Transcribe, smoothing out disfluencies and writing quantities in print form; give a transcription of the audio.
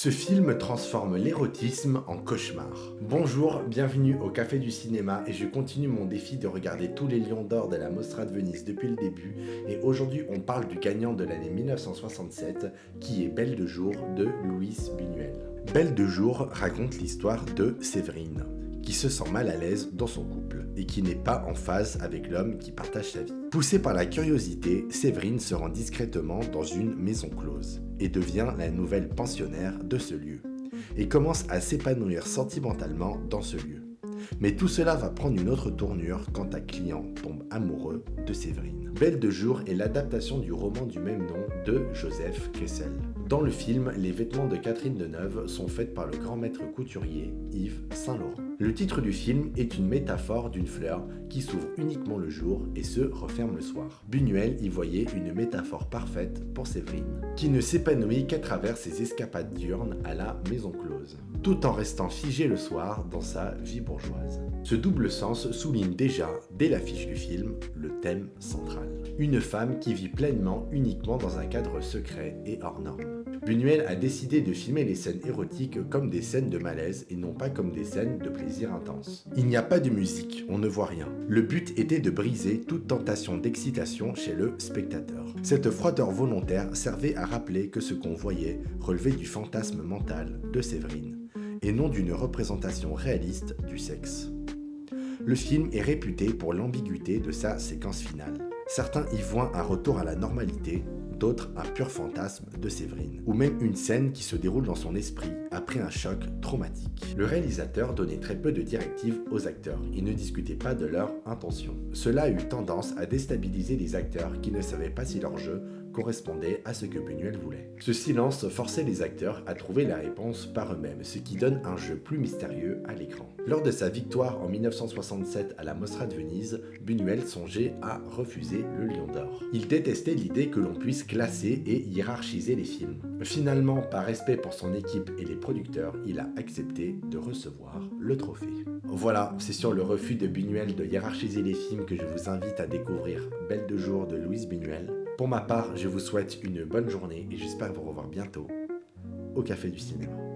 Ce film transforme l'érotisme en cauchemar. Bonjour, bienvenue au Café du Cinéma et je continue mon défi de regarder tous les Lions d'Or de la Mostra de Venise depuis le début et aujourd'hui on parle du gagnant de l'année 1967 qui est Belle de jour de Luis Buñuel. Belle de jour raconte l'histoire de Séverine, qui se sent mal à l'aise dans son couple et qui n'est pas en phase avec l'homme qui partage sa vie. Poussée par la curiosité, Séverine se rend discrètement dans une maison close et devient la nouvelle pensionnaire de ce lieu et commence à s'épanouir sentimentalement dans ce lieu. Mais tout cela va prendre une autre tournure quand un client tombe amoureux de Séverine. Belle de jour est l'adaptation du roman du même nom de Joseph Kessel. Dans le film, les vêtements de Catherine Deneuve sont faits par le grand maître couturier Yves Saint-Laurent. Le titre du film est une métaphore d'une fleur qui s'ouvre uniquement le jour et se referme le soir. Buñuel y voyait une métaphore parfaite pour Séverine, qui ne s'épanouit qu'à travers ses escapades diurnes à la maison close, tout en restant figée le soir dans sa vie bourgeoise. Ce double sens souligne déjà, dès l'affiche du film, le thème central. Une femme qui vit pleinement uniquement dans un cadre secret et hors norme. Buñuel a décidé de filmer les scènes érotiques comme des scènes de malaise et non pas comme des scènes de plaisir intense. Il n'y a pas de musique, on ne voit rien. Le but était de briser toute tentation d'excitation chez le spectateur. Cette froideur volontaire servait à rappeler que ce qu'on voyait relevait du fantasme mental de Séverine et non d'une représentation réaliste du sexe. Le film est réputé pour l'ambiguïté de sa séquence finale. Certains y voient un retour à la normalité, d'autres un pur fantasme de Séverine, ou même une scène qui se déroule dans son esprit après un choc traumatique. Le réalisateur donnait très peu de directives aux acteurs, il ne discutait pas de leur intention. Cela a eu tendance à déstabiliser les acteurs qui ne savaient pas si leur jeu correspondait à ce que Buñuel voulait. Ce silence forçait les acteurs à trouver la réponse par eux-mêmes, ce qui donne un jeu plus mystérieux à l'écran. Lors de sa victoire en 1967 à la Mostra de Venise, Buñuel songeait à refuser le Lion d'Or. Il détestait l'idée que l'on puisse classer et hiérarchiser les films. Finalement, par respect pour son équipe et les producteurs, il a accepté de recevoir le trophée. Voilà, c'est sur le refus de Buñuel de hiérarchiser les films que je vous invite à découvrir Belle de jour de Luis Buñuel. Pour ma part, je vous souhaite une bonne journée et j'espère vous revoir bientôt au Café du Cinéma.